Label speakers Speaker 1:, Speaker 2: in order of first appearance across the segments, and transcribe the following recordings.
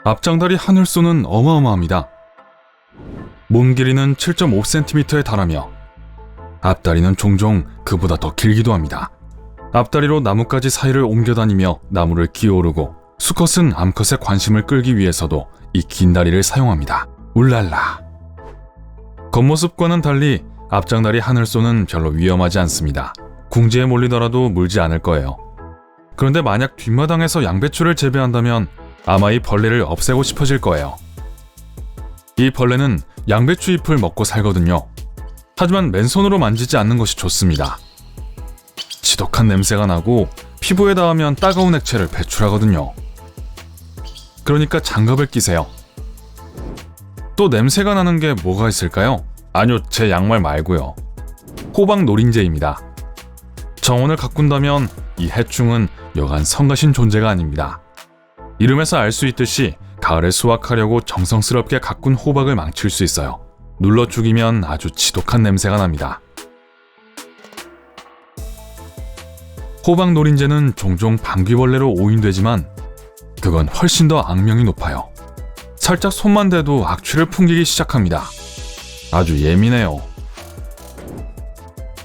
Speaker 1: 앞장다리 하늘소는 어마어마합니다. 몸 길이는 7.5cm에 달하며 앞다리는 종종 그보다 더 길기도 합니다. 앞다리로 나뭇가지 사이를 옮겨다니며 나무를 기어오르고 수컷은 암컷의 관심을 끌기 위해서도 이 긴 다리를 사용합니다. 울랄라. 겉모습과는 달리 앞장다리 하늘소는 별로 위험하지 않습니다. 궁지에 몰리더라도 물지 않을 거예요. 그런데 만약 뒷마당에서 양배추를 재배한다면 아마 이 벌레를 없애고 싶어질 거예요. 이 벌레는 양배추 잎을 먹고 살거든요. 하지만 맨손으로 만지지 않는 것이 좋습니다. 지독한 냄새가 나고 피부에 닿으면 따가운 액체를 배출하거든요. 그러니까 장갑을 끼세요. 또 냄새가 나는 게 뭐가 있을까요? 아니요, 제 양말 말고요. 호박 노린재입니다. 정원을 가꾼다면 이 해충은 여간 성가신 존재가 아닙니다. 이름에서 알 수 있듯이 가을에 수확하려고 정성스럽게 가꾼 호박을 망칠 수 있어요. 눌러 죽이면 아주 지독한 냄새가 납니다. 호박 노린재는 종종 방귀벌레로 오인되지만 그건 훨씬 더 악명이 높아요. 살짝 손만 대도 악취를 풍기기 시작합니다. 아주 예민해요.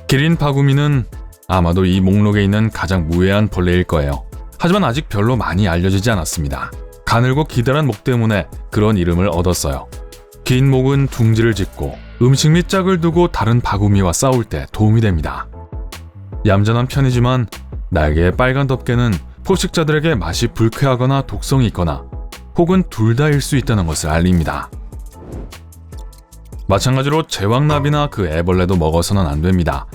Speaker 1: 기린 바구미는 아마도 이 목록에 있는 가장 무해한 벌레일 거예요. 하지만 아직 별로 많이 알려지지 않았습니다. 가늘고 기다란 목 때문에 그런 이름을 얻었어요. 긴 목은 둥지를 짓고 음식 및 짝을 두고 다른 바구미와 싸울 때 도움이 됩니다. 얌전한 편이지만 날개의 빨간 덮개는 포식자들에게 맛이 불쾌하거나 독성이 있거나 혹은 둘 다일 수 있다는 것을 알립니다. 마찬가지로 제왕나비나 그 애벌레도 먹어서는 안 됩니다.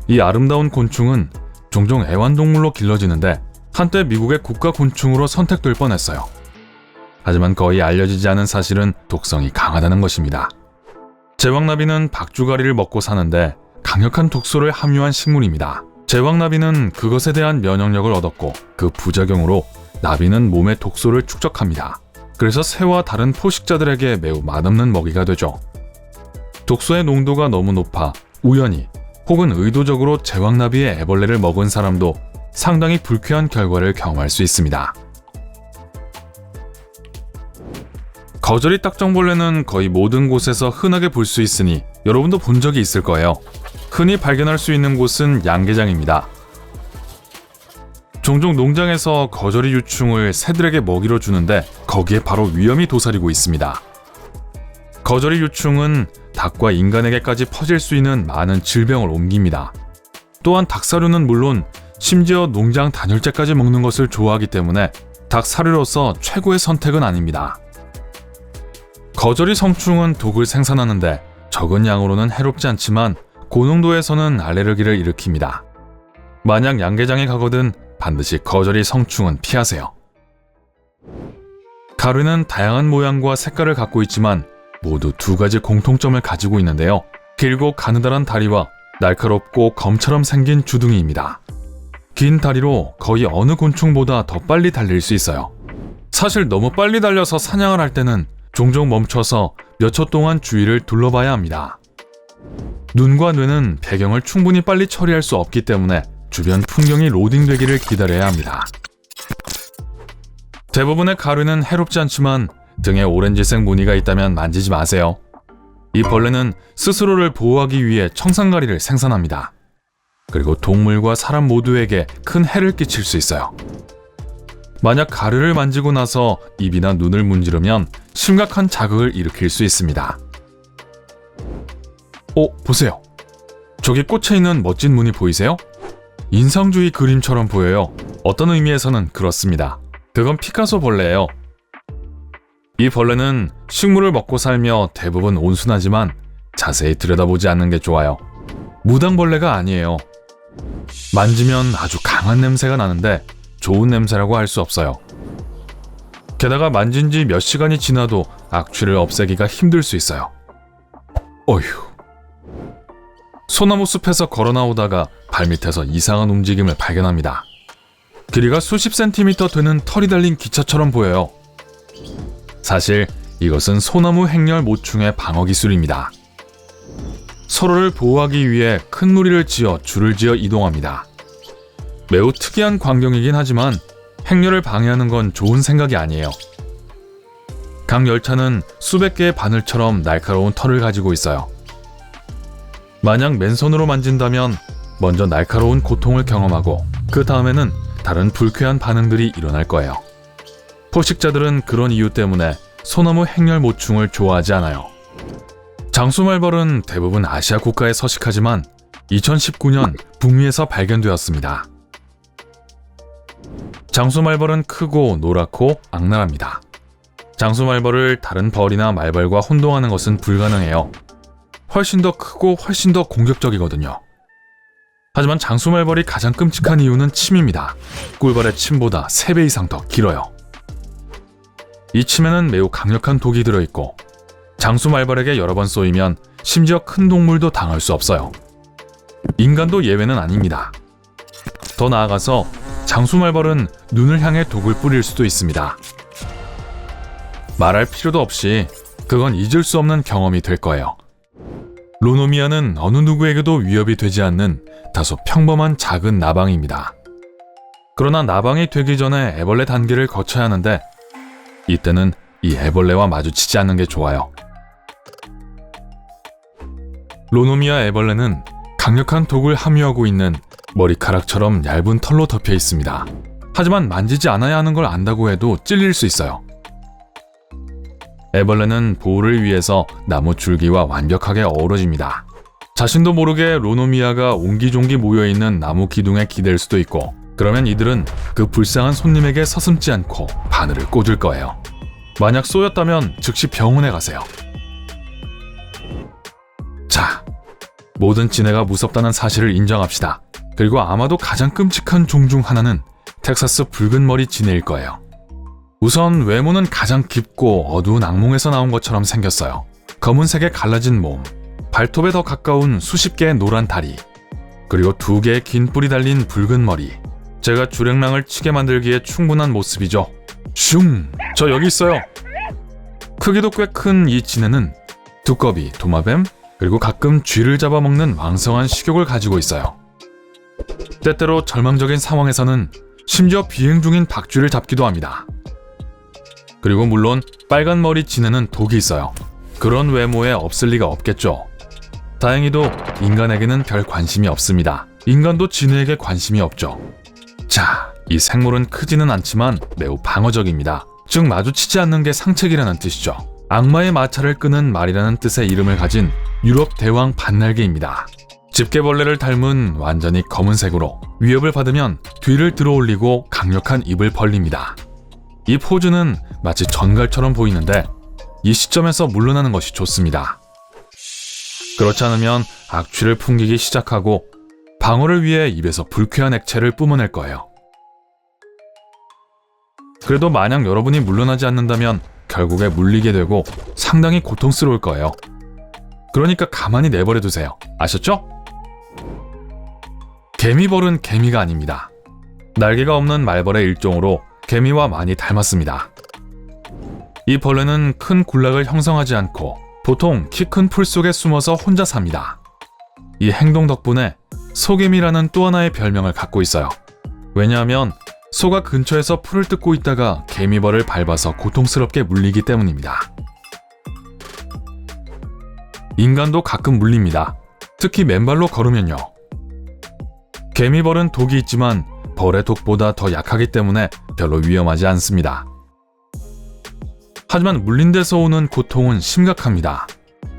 Speaker 1: 이 아름다운 곤충은 종종 애완동물로 길러지는데 한때 미국의 국가곤충으로 선택될 뻔했어요. 하지만 거의 알려지지 않은 사실은 독성이 강하다는 것입니다. 제왕나비는 박주가리를 먹고 사는데 강력한 독소를 함유한 식물입니다. 제왕나비는 그것에 대한 면역력을 얻었고 그 부작용으로 나비는 몸의 독소를 축적합니다. 그래서 새와 다른 포식자들에게 매우 맛없는 먹이가 되죠. 독소의 농도가 너무 높아 우연히 혹은 의도적으로 제왕나비의 애벌레를 먹은 사람도 상당히 불쾌한 결과를 경험할 수 있습니다. 거저리 딱정벌레는 거의 모든 곳에서 흔하게 볼 수 있으니 여러분도 본 적이 있을 거예요. 흔히 발견할 수 있는 곳은 양계장입니다. 종종 농장에서 거저리 유충을 새들에게 먹이로 주는데 거기에 바로 위험이 도사리고 있습니다. 거저리 유충은 닭과 인간에게까지 퍼질 수 있는 많은 질병을 옮깁니다. 또한 닭사료는 물론 심지어 농장 단열재까지 먹는 것을 좋아하기 때문에 닭 사료로서 최고의 선택은 아닙니다. 거저리 성충은 독을 생산하는데 적은 양으로는 해롭지 않지만 고농도에서는 알레르기를 일으킵니다. 만약 양계장에 가거든 반드시 거저리 성충은 피하세요. 가루는 다양한 모양과 색깔을 갖고 있지만 모두 두 가지 공통점을 가지고 있는데요. 길고 가느다란 다리와 날카롭고 검처럼 생긴 주둥이입니다. 긴 다리로 거의 어느 곤충보다 더 빨리 달릴 수 있어요. 사실 너무 빨리 달려서 사냥을 할 때는 종종 멈춰서 몇 초 동안 주위를 둘러봐야 합니다. 눈과 뇌는 배경을 충분히 빨리 처리할 수 없기 때문에 주변 풍경이 로딩되기를 기다려야 합니다. 대부분의 가루는 해롭지 않지만 등에 오렌지색 무늬가 있다면 만지지 마세요. 이 벌레는 스스로를 보호하기 위해 청산가리를 생산합니다. 그리고 동물과 사람 모두에게 큰 해를 끼칠 수 있어요. 만약 가루를 만지고 나서 입이나 눈을 문지르면 심각한 자극을 일으킬 수 있습니다. 보세요. 저기 꽂혀 있는 멋진 무늬 보이세요? 인상주의 그림처럼 보여요. 어떤 의미에서는 그렇습니다. 그건 피카소 벌레예요. 이 벌레는 식물을 먹고 살며 대부분 온순하지만 자세히 들여다보지 않는 게 좋아요. 무당벌레가 아니에요. 만지면 아주 강한 냄새가 나는데 좋은 냄새라고 할 수 없어요. 게다가 만진 지 몇 시간이 지나도 악취를 없애기가 힘들 수 있어요. 어휴. 소나무 숲에서 걸어 나오다가 발밑에서 이상한 움직임을 발견합니다. 길이가 수십 센티미터 되는 털이 달린 기차처럼 보여요. 사실 이것은 소나무 행렬 모충의 방어 기술입니다. 서로를 보호하기 위해 큰 무리를 지어 줄을 지어 이동합니다. 매우 특이한 광경이긴 하지만 행렬을 방해하는 건 좋은 생각이 아니에요. 각 열차는 수백 개의 바늘처럼 날카로운 털을 가지고 있어요. 만약 맨손으로 만진다면 먼저 날카로운 고통을 경험하고 그 다음에는 다른 불쾌한 반응들이 일어날 거예요. 포식자들은 그런 이유 때문에 소나무 행렬모충을 좋아하지 않아요. 장수말벌은 대부분 아시아 국가에 서식하지만 2019년 북미에서 발견되었습니다. 장수말벌은 크고 노랗고 악랄합니다. 장수말벌을 다른 벌이나 말벌과 혼동하는 것은 불가능해요. 훨씬 더 크고 훨씬 더 공격적이거든요. 하지만 장수말벌이 가장 끔찍한 이유는 침입니다. 꿀벌의 침보다 3배 이상 더 길어요. 이 침에는 매우 강력한 독이 들어있고 장수말벌에게 여러 번 쏘이면 심지어 큰 동물도 당할 수 없어요. 인간도 예외는 아닙니다. 더 나아가서 장수말벌은 눈을 향해 독을 뿌릴 수도 있습니다. 말할 필요도 없이 그건 잊을 수 없는 경험이 될 거예요. 로노미아는 어느 누구에게도 위협이 되지 않는 다소 평범한 작은 나방입니다. 그러나 나방이 되기 전에 애벌레 단계를 거쳐야 하는데 이때는 이 애벌레와 마주치지 않는 게 좋아요. 로노미아 애벌레는 강력한 독을 함유하고 있는 머리카락처럼 얇은 털로 덮여 있습니다. 하지만 만지지 않아야 하는 걸 안다고 해도 찔릴 수 있어요. 애벌레는 보호를 위해서 나무 줄기와 완벽하게 어우러집니다. 자신도 모르게 로노미아가 옹기종기 모여있는 나무 기둥에 기댈 수도 있고, 그러면 이들은 그 불쌍한 손님에게 서슴지 않고 바늘을 꽂을 거예요. 만약 쏘였다면 즉시 병원에 가세요. 자, 모든 진해가 무섭다는 사실을 인정합시다. 그리고 아마도 가장 끔찍한 종 중 하나는 텍사스 붉은 머리 진해일 거예요. 우선 외모는 가장 깊고 어두운 악몽에서 나온 것처럼 생겼어요. 검은색에 갈라진 몸, 발톱에 더 가까운 수십 개의 노란 다리, 그리고 2개의 긴 뿔이 달린 붉은 머리. 제가 주랭랑을 치게 만들기에 충분한 모습이죠. 슝! 저 여기 있어요. 크기도 꽤 큰 이 진해는 두꺼비, 도마뱀, 그리고 가끔 쥐를 잡아먹는 왕성한 식욕을 가지고 있어요. 때때로 절망적인 상황에서는 심지어 비행 중인 박쥐를 잡기도 합니다. 그리고 물론 빨간 머리 진해는 독이 있어요. 그런 외모에 없을 리가 없겠죠. 다행히도 인간에게는 별 관심이 없습니다. 인간도 진해에게 관심이 없죠. 자, 이 생물은 크지는 않지만 매우 방어적입니다. 즉 마주치지 않는 게 상책이라는 뜻이죠. 악마의 마차를 끄는 말이라는 뜻의 이름을 가진 유럽 대왕 반날개입니다. 집게벌레를 닮은 완전히 검은색으로 위협을 받으면 뒤를 들어올리고 강력한 입을 벌립니다. 이 포즈는 마치 전갈처럼 보이는데 이 시점에서 물러나는 것이 좋습니다. 그렇지 않으면 악취를 풍기기 시작하고 방어를 위해 입에서 불쾌한 액체를 뿜어낼 거예요. 그래도 만약 여러분이 물러나지 않는다면 결국에 물리게 되고 상당히 고통스러울 거예요. 그러니까 가만히 내버려 두세요. 아셨죠? 개미벌은 개미가 아닙니다. 날개가 없는 말벌의 일종으로 개미와 많이 닮았습니다. 이 벌레는 큰 군락을 형성하지 않고 보통 키 큰 풀 속에 숨어서 혼자 삽니다. 이 행동 덕분에 소개미라는 또 하나의 별명을 갖고 있어요. 왜냐하면 소가 근처에서 풀을 뜯고 있다가 개미벌을 밟아서 고통스럽게 물리기 때문입니다. 인간도 가끔 물립니다. 특히 맨발로 걸으면요. 개미벌은 독이 있지만 벌의 독보다 더 약하기 때문에 별로 위험하지 않습니다. 하지만 물린 데서 오는 고통은 심각합니다.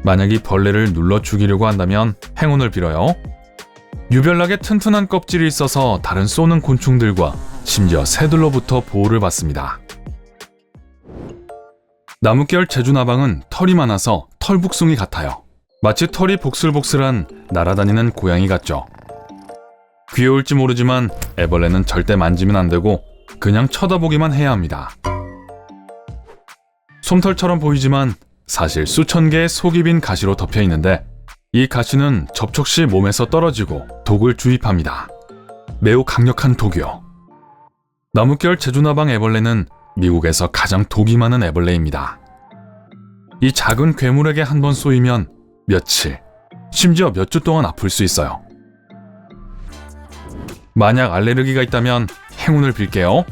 Speaker 1: 만약 이 벌레를 눌러 죽이려고 한다면 행운을 빌어요. 유별나게 튼튼한 껍질이 있어서 다른 쏘는 곤충들과 심지어 새들로부터 보호를 받습니다. 나뭇결 제주나방은 털이 많아서 털북숭이 같아요. 마치 털이 복슬복슬한 날아다니는 고양이 같죠. 귀여울지 모르지만 애벌레는 절대 만지면 안 되고 그냥 쳐다보기만 해야 합니다. 솜털처럼 보이지만 사실 수천 개의 속이 빈 가시로 덮여 있는데 이 가시는 접촉 시 몸에서 떨어지고 독을 주입합니다. 매우 강력한 독이요. 나뭇결 제주나방 애벌레는 미국에서 가장 독이 많은 애벌레입니다. 이 작은 괴물에게 한 번 쏘이면 며칠, 심지어 몇 주 동안 아플 수 있어요. 만약 알레르기가 있다면 행운을 빌게요.